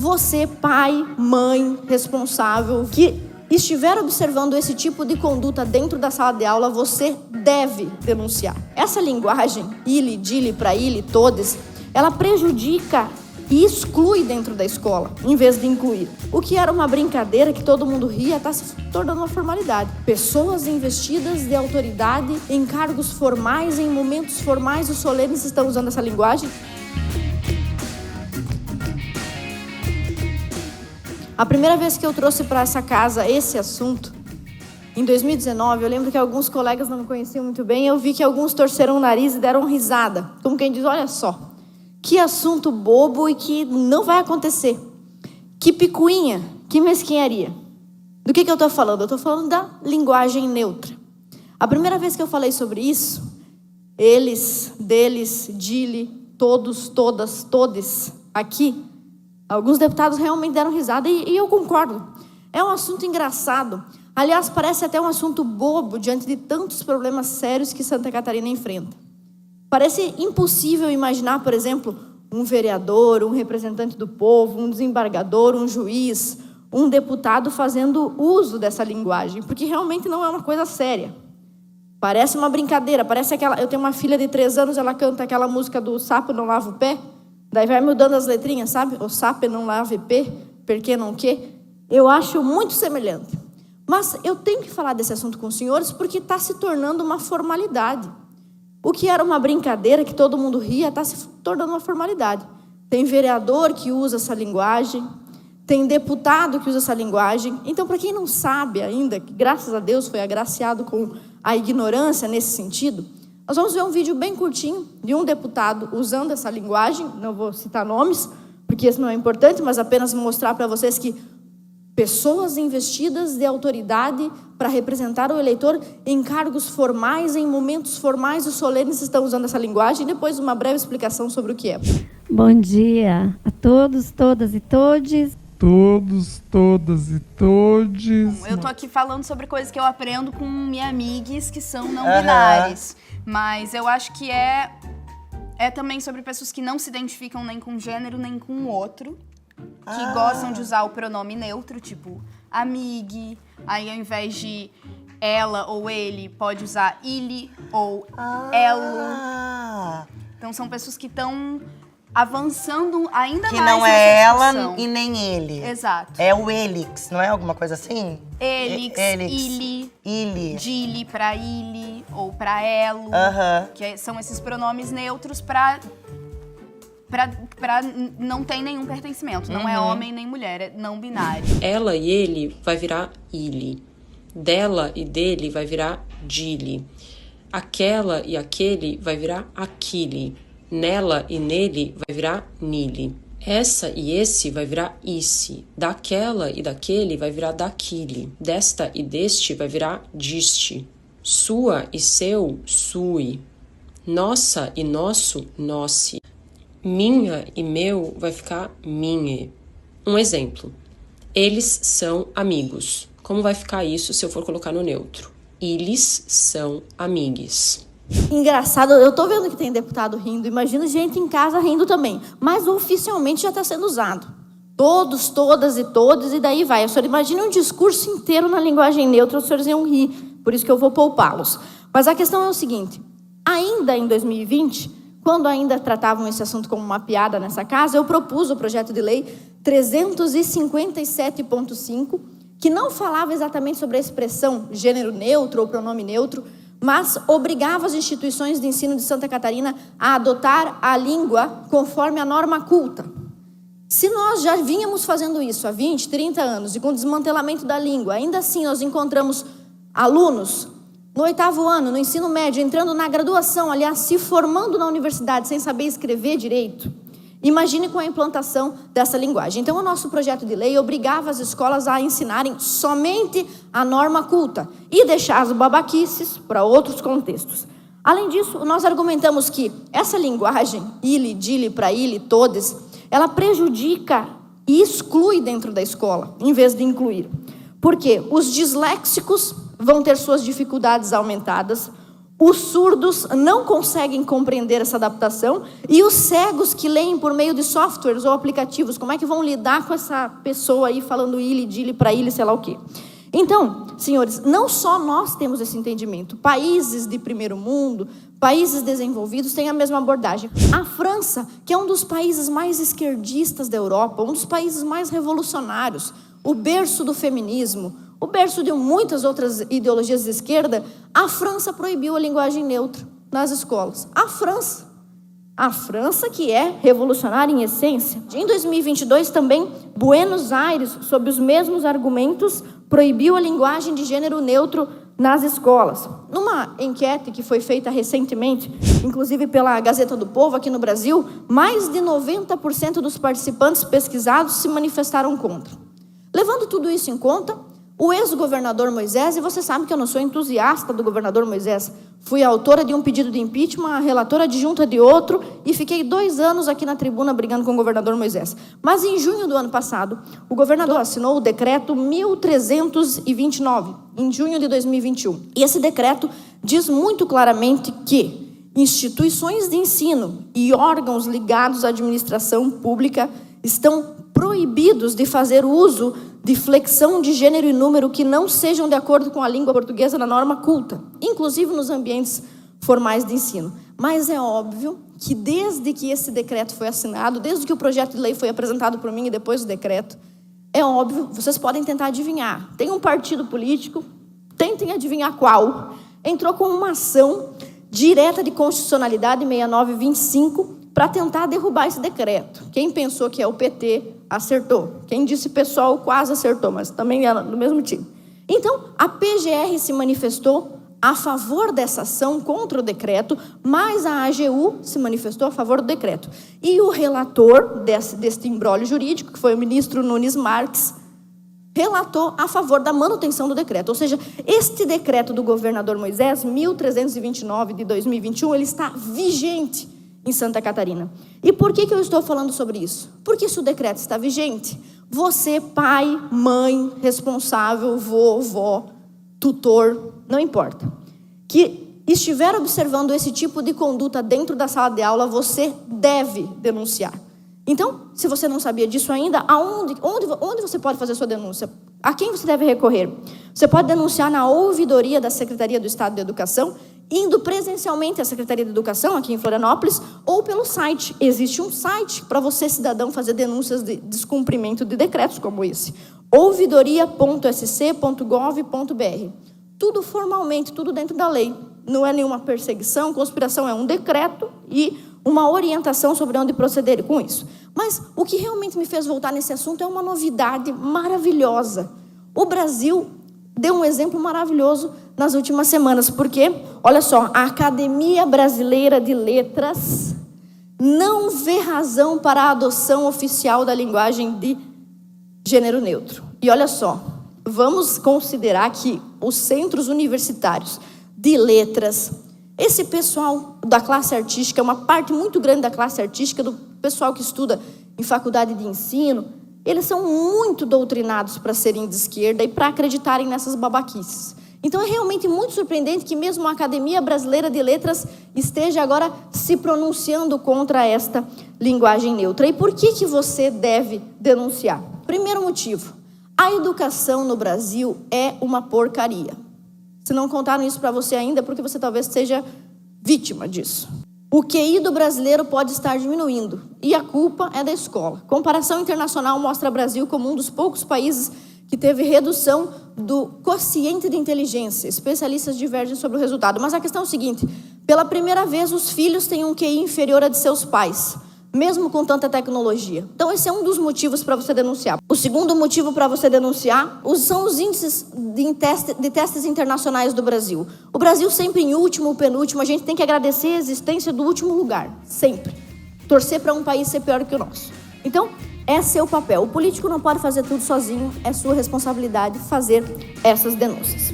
Você, pai, mãe, responsável, que estiver observando esse tipo de conduta dentro da sala de aula, você deve denunciar. Essa linguagem, ile, dile, pra ile, todes, ela prejudica e exclui dentro da escola, em vez de incluir. O que era uma brincadeira que todo mundo ria está se tornando uma formalidade. Pessoas investidas de autoridade em cargos formais, em momentos formais e solenes estão usando essa linguagem. A primeira vez que eu trouxe para essa casa esse assunto, em 2019, eu lembro que alguns colegas não me conheciam muito bem, eu vi que alguns torceram o nariz e deram risada, como quem diz, olha só, que assunto bobo e que não vai acontecer. Que picuinha, que mesquinharia. Do que eu estou falando? Eu estou falando da linguagem neutra. A primeira vez que eu falei sobre isso, eles, deles, dile, todos, todas, todes, aqui, alguns deputados realmente deram risada e eu concordo. É um assunto engraçado. Aliás, parece até um assunto bobo diante de tantos problemas sérios que Santa Catarina enfrenta. Parece impossível imaginar, por exemplo, um vereador, um representante do povo, um desembargador, um juiz, um deputado fazendo uso dessa linguagem, porque realmente não é uma coisa séria. Parece uma brincadeira, parece aquela... Eu tenho uma filha de 3 anos, ela canta aquela música do Sapo Não Lava o Pé, daí vai mudando as letrinhas, sabe? O sapo não lava o pé, porque não quê? Eu acho muito semelhante. Mas eu tenho que falar desse assunto com os senhores porque está se tornando uma formalidade. O que era uma brincadeira que todo mundo ria está se tornando uma formalidade. Tem vereador que usa essa linguagem, tem deputado que usa essa linguagem. Então, para quem não sabe ainda, que graças a Deus foi agraciado com a ignorância nesse sentido, nós vamos ver um vídeo bem curtinho de um deputado usando essa linguagem. Não vou citar nomes, porque isso não é importante, mas apenas mostrar para vocês que pessoas investidas de autoridade para representar o eleitor em cargos formais, em momentos formais e solenes estão usando essa linguagem. E depois uma breve explicação sobre o que é. Bom dia a todos, todas e todes. Todos, todas e todes. Eu tô aqui falando sobre coisas que eu aprendo com minhas amigas que são não binárias. Mas eu acho que é também sobre pessoas que não se identificam nem com gênero, nem com o outro. Que gostam de usar o pronome neutro, tipo amigue. Aí ao invés de ela ou ele, pode usar ele ou elo. Então são pessoas que estão avançando ainda mais. Que não é ela e nem ele. Exato. É o elix, não é alguma coisa assim? Elix, ili, dile pra ili ou pra elo. Que são esses pronomes neutros pra não ter nenhum pertencimento. Não é homem nem mulher, é não binário. Ela e ele vai virar ile. Dela e dele vai virar dile. Aquela e aquele vai virar aquile. Nela e nele vai virar nile. Essa e esse vai virar isse. Daquela e daquele vai virar daquile. Desta e deste vai virar diste. Sua e seu, sui. Nossa e nosso, nosse. Minha e meu vai ficar minhe. Um exemplo. Eles são amigos. Como vai ficar isso se eu for colocar no neutro? Eles são amigues. Engraçado, eu tô vendo que tem deputado rindo, imagina gente em casa rindo também, mas oficialmente já está sendo usado. Todos, todas e todos, e daí vai. O senhor imagina um discurso inteiro na linguagem neutra, os senhores iam rir, por isso que eu vou poupá-los. Mas a questão é o seguinte, ainda em 2020, quando ainda tratavam esse assunto como uma piada nessa casa, eu propus o projeto de lei 357.5, que não falava exatamente sobre a expressão gênero neutro ou pronome neutro, mas obrigava as instituições de ensino de Santa Catarina a adotar a língua conforme a norma culta. Se nós já vínhamos fazendo isso há 20, 30 anos, e com o desmantelamento da língua, ainda assim nós encontramos alunos no 8º ano, no ensino médio, entrando na graduação, aliás, se formando na universidade sem saber escrever direito, imagine com a implantação dessa linguagem. Então, o nosso projeto de lei obrigava as escolas a ensinarem somente a norma culta e deixar as babaquices para outros contextos. Além disso, nós argumentamos que essa linguagem, ile, dile, pra ile, todes, ela prejudica e exclui dentro da escola, em vez de incluir. Porque os disléxicos vão ter suas dificuldades aumentadas, Os surdos não conseguem compreender essa adaptação e os cegos que leem por meio de softwares ou aplicativos, como é que vão lidar com essa pessoa aí falando ili, dili, pra ili, sei lá o quê. Então, senhores, não só nós temos esse entendimento. Países de primeiro mundo, países desenvolvidos têm a mesma abordagem. A França, que é um dos países mais esquerdistas da Europa, um dos países mais revolucionários, o berço do feminismo, o berço de muitas outras ideologias de esquerda, a França proibiu a linguagem neutra nas escolas. A França que é revolucionária em essência. Em 2022 também, Buenos Aires, sob os mesmos argumentos, proibiu a linguagem de gênero neutro nas escolas. Numa enquete que foi feita recentemente, inclusive pela Gazeta do Povo aqui no Brasil, mais de 90% dos participantes pesquisados se manifestaram contra. Levando tudo isso em conta, o ex-governador Moisés, e você sabe que eu não sou entusiasta do governador Moisés, fui autora de um pedido de impeachment, relatora adjunta de outro, e fiquei 2 anos aqui na tribuna brigando com o governador Moisés. Mas em junho do ano passado, o governador assinou o decreto 1329, em junho de 2021. E esse decreto diz muito claramente que instituições de ensino e órgãos ligados à administração pública estão proibidos de fazer uso de flexão de gênero e número que não sejam de acordo com a língua portuguesa na norma culta, inclusive nos ambientes formais de ensino. Mas é óbvio que desde que esse decreto foi assinado, desde que o projeto de lei foi apresentado por mim e depois o decreto, é óbvio, vocês podem tentar adivinhar. Tem um partido político, tentem adivinhar qual, entrou com uma ação direta de constitucionalidade 6925 para tentar derrubar esse decreto. Quem pensou que é o PT, acertou. Quem disse pessoal, quase acertou, mas também é do mesmo time. Então, a PGR se manifestou a favor dessa ação contra o decreto, mas a AGU se manifestou a favor do decreto. E o relator deste imbróglio jurídico, que foi o ministro Nunes Marques, relatou a favor da manutenção do decreto. Ou seja, este decreto do governador Moisés, 1329 de 2021, ele está vigente em Santa Catarina. E por que eu estou falando sobre isso? Porque se o decreto está vigente, você, pai, mãe, responsável, vovó, tutor, não importa, que estiver observando esse tipo de conduta dentro da sala de aula, você deve denunciar. Então, se você não sabia disso ainda, onde você pode fazer sua denúncia? A quem você deve recorrer? Você pode denunciar na ouvidoria da Secretaria do Estado de Educação, indo presencialmente à Secretaria de Educação, aqui em Florianópolis, ou pelo site. Existe um site para você, cidadão, fazer denúncias de descumprimento de decretos como esse. ouvidoria.sc.gov.br. Tudo formalmente, tudo dentro da lei. Não é nenhuma perseguição, conspiração, é um decreto e uma orientação sobre onde proceder com isso. Mas o que realmente me fez voltar nesse assunto é uma novidade maravilhosa. O Brasil deu um exemplo maravilhoso nas últimas semanas, porque, olha só, a Academia Brasileira de Letras não vê razão para a adoção oficial da linguagem de gênero neutro. E olha só, vamos considerar que os centros universitários de letras, esse pessoal da classe artística, uma parte muito grande da classe artística, do pessoal que estuda em faculdade de ensino, eles são muito doutrinados para serem de esquerda e para acreditarem nessas babaquices. Então é realmente muito surpreendente que mesmo a Academia Brasileira de Letras esteja agora se pronunciando contra esta linguagem neutra. E por que você deve denunciar? Primeiro motivo, a educação no Brasil é uma porcaria. Se não contaram isso para você ainda, é porque você talvez seja vítima disso. O QI do brasileiro pode estar diminuindo, e a culpa é da escola. Comparação internacional mostra o Brasil como um dos poucos países que teve redução do quociente de inteligência. Especialistas divergem sobre o resultado. Mas a questão é o seguinte, pela primeira vez os filhos têm um QI inferior a de seus pais, mesmo com tanta tecnologia. Então esse é um dos motivos para você denunciar. O segundo motivo para você denunciar são os índices de testes internacionais do Brasil. O Brasil sempre em último, penúltimo, a gente tem que agradecer a existência do último lugar, sempre. Torcer para um país ser pior que o nosso. Então, esse é o papel. O político não pode fazer tudo sozinho, é sua responsabilidade fazer essas denúncias.